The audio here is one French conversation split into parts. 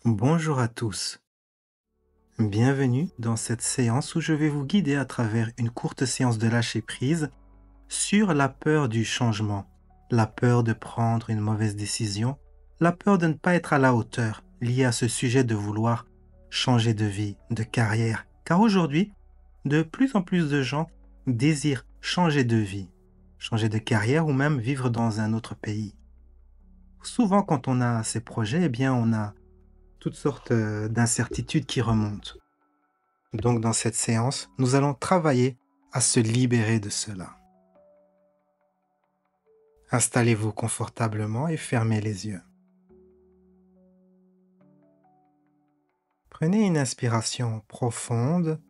Bonjour à tous, bienvenue dans cette séance où je vais vous guider à travers une courte séance de lâcher prise sur la peur du changement, la peur de prendre une mauvaise décision, la peur de ne pas être à la hauteur liée à ce sujet de vouloir changer de vie, de carrière. Car aujourd'hui, de plus en plus de gens désirent changer de vie, changer de carrière ou même vivre dans un autre pays. Souvent quand on a ces projets, eh bien on a toutes sortes d'incertitudes qui remontent. Donc dans cette séance, nous allons travailler à se libérer de cela. Installez-vous confortablement et fermez les yeux. Prenez une inspiration profonde,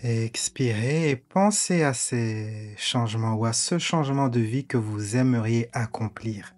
expirez et pensez à ces changements ou à ce changement de vie que vous aimeriez accomplir.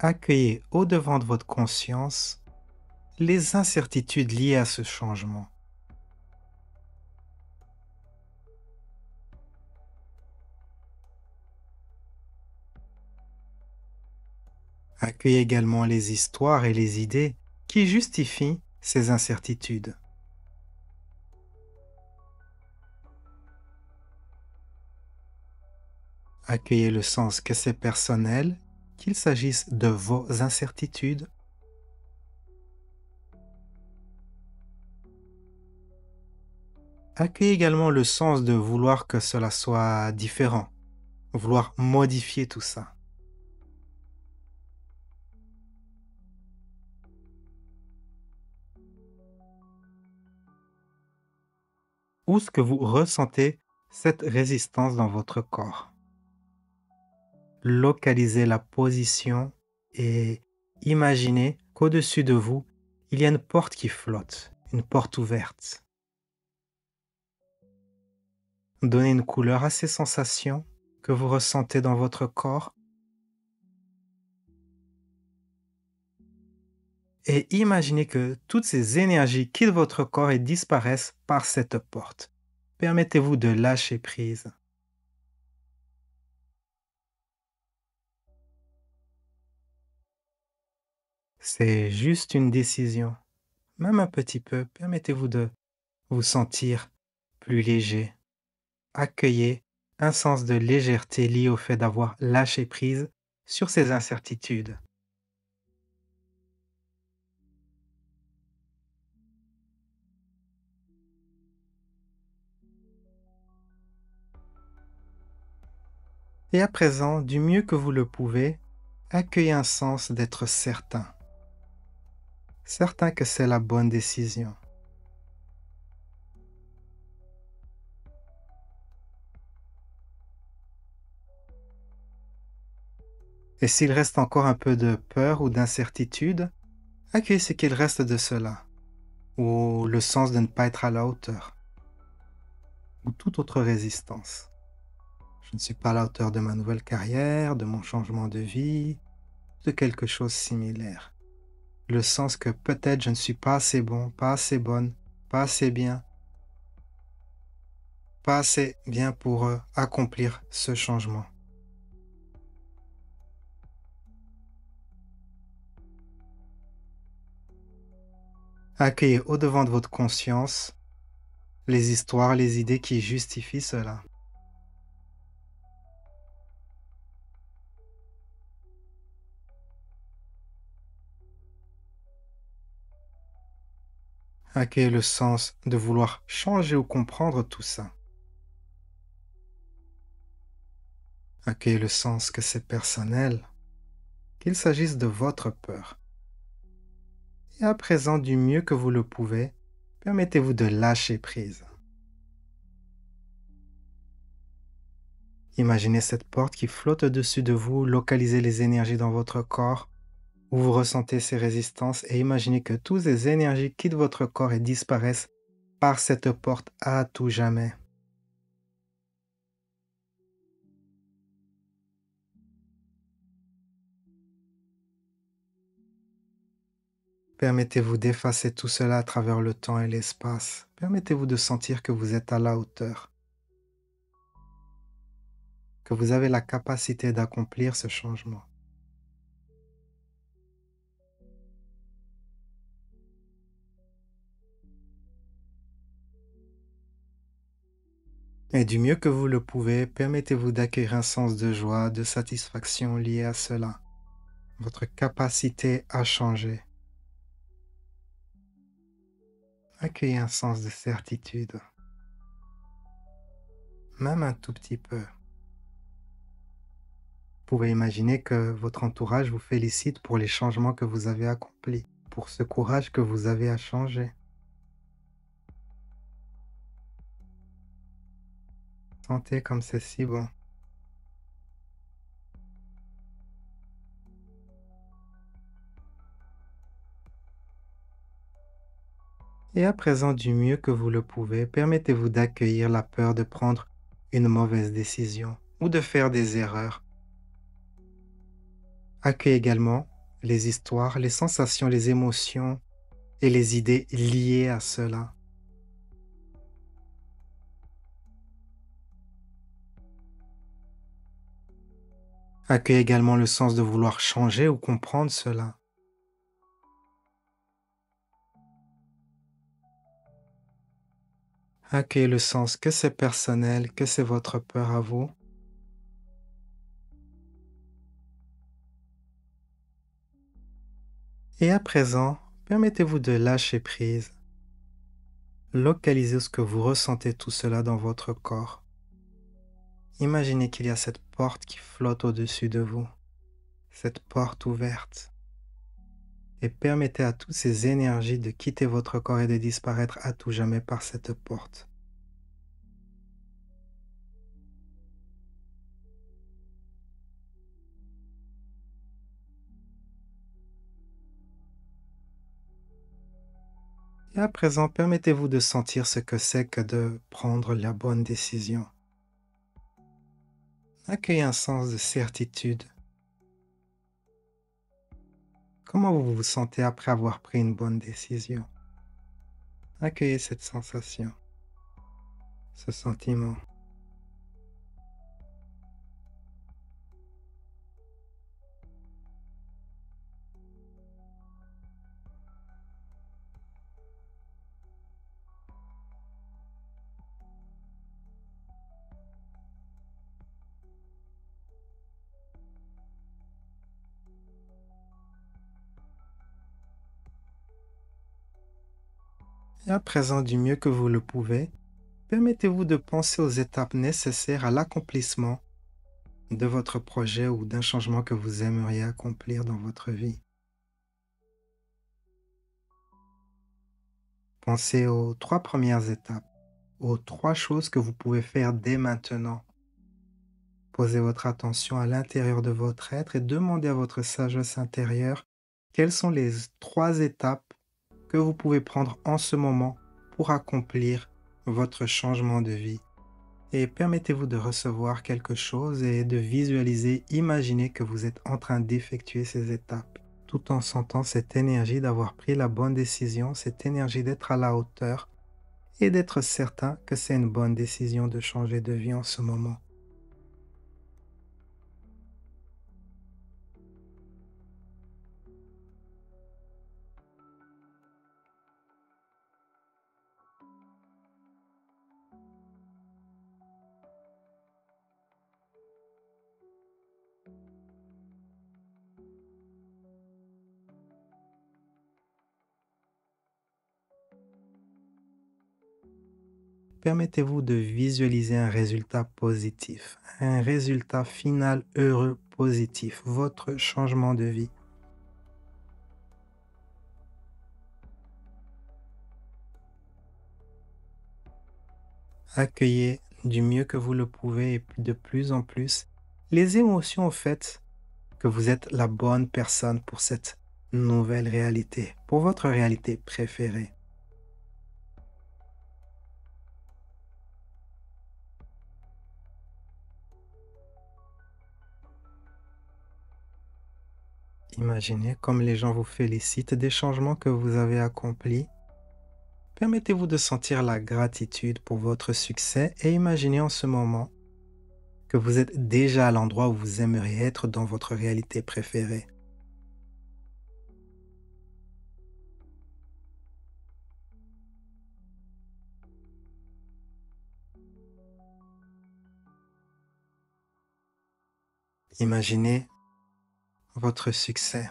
Accueillez au-devant de votre conscience les incertitudes liées à ce changement. Accueillez également les histoires et les idées qui justifient ces incertitudes. Accueillez le sens que c'est personnel, qu'il s'agisse de vos incertitudes. Accueillez également le sens de vouloir que cela soit différent, vouloir modifier tout ça. Où est-ce que vous ressentez cette résistance dans votre corps? Localisez la position et imaginez qu'au-dessus de vous, il y a une porte qui flotte, une porte ouverte. Donnez une couleur à ces sensations que vous ressentez dans votre corps et imaginez que toutes ces énergies quittent votre corps et disparaissent par cette porte. Permettez-vous de lâcher prise. C'est juste une décision, même un petit peu. Permettez-vous de vous sentir plus léger. Accueillez un sens de légèreté lié au fait d'avoir lâché prise sur ces incertitudes. Et à présent, du mieux que vous le pouvez, accueillez un sens d'être certain. Certain que c'est la bonne décision. Et s'il reste encore un peu de peur ou d'incertitude, accueillez ce qu'il reste de cela, ou le sens de ne pas être à la hauteur, ou toute autre résistance. Je ne suis pas à la hauteur de ma nouvelle carrière, de mon changement de vie, de quelque chose similaire. Le sens que peut-être je ne suis pas assez bon, pas assez bonne, pas assez bien, pas assez bien pour accomplir ce changement. Accueillez au-devant de votre conscience les histoires, les idées qui justifient cela. Accueillez le sens de vouloir changer ou comprendre tout ça. Accueillez le sens que c'est personnel, qu'il s'agisse de votre peur. Et à présent, du mieux que vous le pouvez, permettez-vous de lâcher prise. Imaginez cette porte qui flotte au-dessus de vous, localisez les énergies dans votre corps, où vous ressentez ces résistances et imaginez que toutes ces énergies quittent votre corps et disparaissent par cette porte à tout jamais. Permettez-vous d'effacer tout cela à travers le temps et l'espace. Permettez-vous de sentir que vous êtes à la hauteur. que vous avez la capacité d'accomplir ce changement. Et du mieux que vous le pouvez, permettez-vous d'accueillir un sens de joie, de satisfaction lié à cela, votre capacité à changer. Accueillez un sens de certitude, même un tout petit peu. Vous pouvez imaginer que votre entourage vous félicite pour les changements que vous avez accomplis, pour ce courage que vous avez à changer. Sentez comme c'est si bon. Et à présent, du mieux que vous le pouvez, permettez-vous d'accueillir la peur de prendre une mauvaise décision ou de faire des erreurs. Accueillez également les histoires, les sensations, les émotions et les idées liées à cela. Accueillez également le sens de vouloir changer ou comprendre cela. Accueillez le sens que c'est personnel, que c'est votre peur à vous. Et à présent, permettez-vous de lâcher prise. Localisez ce que vous ressentez tout cela dans votre corps. Imaginez qu'il y a cette porte qui flotte au-dessus de vous, cette porte ouverte. Et permettez à toutes ces énergies de quitter votre corps et de disparaître à tout jamais par cette porte. Et à présent, permettez-vous de sentir ce que c'est que de prendre la bonne décision. Accueillez un sens de certitude. Comment vous vous sentez après avoir pris une bonne décision? Accueillez cette sensation, ce sentiment. Et à présent, du mieux que vous le pouvez, permettez-vous de penser aux étapes nécessaires à l'accomplissement de votre projet ou d'un changement que vous aimeriez accomplir dans votre vie. Pensez aux 3 premières étapes, aux 3 choses que vous pouvez faire dès maintenant. Posez votre attention à l'intérieur de votre être et demandez à votre sagesse intérieure quelles sont les 3 étapes que vous pouvez prendre en ce moment pour accomplir votre changement de vie. Et permettez-vous de recevoir quelque chose et de visualiser, imaginer que vous êtes en train d'effectuer ces étapes, tout en sentant cette énergie d'avoir pris la bonne décision, cette énergie d'être à la hauteur et d'être certain que c'est une bonne décision de changer de vie en ce moment. Permettez-vous de visualiser un résultat positif, un résultat final heureux positif, votre changement de vie. Accueillez du mieux que vous le pouvez et de plus en plus les émotions au fait que vous êtes la bonne personne pour cette nouvelle réalité, pour votre réalité préférée. Imaginez comme les gens vous félicitent des changements que vous avez accomplis. Permettez-vous de sentir la gratitude pour votre succès et imaginez en ce moment que vous êtes déjà à l'endroit où vous aimeriez être dans votre réalité préférée. Imaginez votre succès.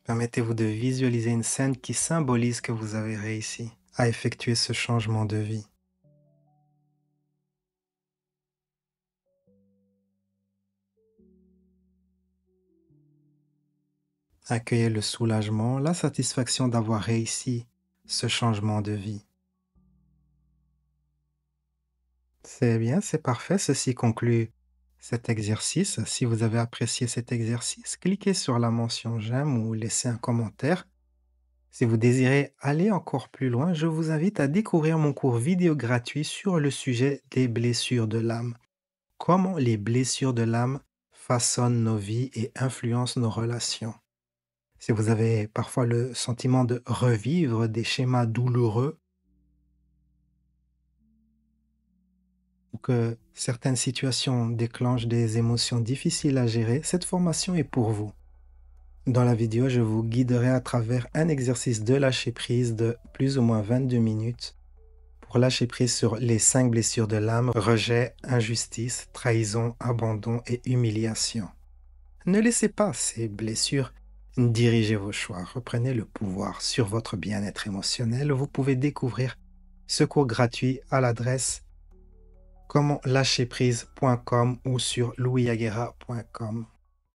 Permettez-vous de visualiser une scène qui symbolise que vous avez réussi à effectuer ce changement de vie. Accueillez le soulagement, la satisfaction d'avoir réussi ce changement de vie. C'est bien, c'est parfait. Ceci conclut cet exercice. Si vous avez apprécié cet exercice, cliquez sur la mention j'aime ou laissez un commentaire. Si vous désirez aller encore plus loin, je vous invite à découvrir mon cours vidéo gratuit sur le sujet des blessures de l'âme. Comment les blessures de l'âme façonnent nos vies et influencent nos relations. Si vous avez parfois le sentiment de revivre des schémas douloureux ou que certaines situations déclenchent des émotions difficiles à gérer, cette formation est pour vous. Dans la vidéo, je vous guiderai à travers un exercice de lâcher prise de plus ou moins 22 minutes pour lâcher prise sur les 5 blessures de l'âme: rejet, injustice, trahison, abandon et humiliation. Ne laissez pas ces blessures diriger vos choix. Reprenez le pouvoir sur votre bien-être émotionnel. Vous pouvez découvrir ce cours gratuit à l'adresse commentlâcherprise.com ou sur louisaguera.com.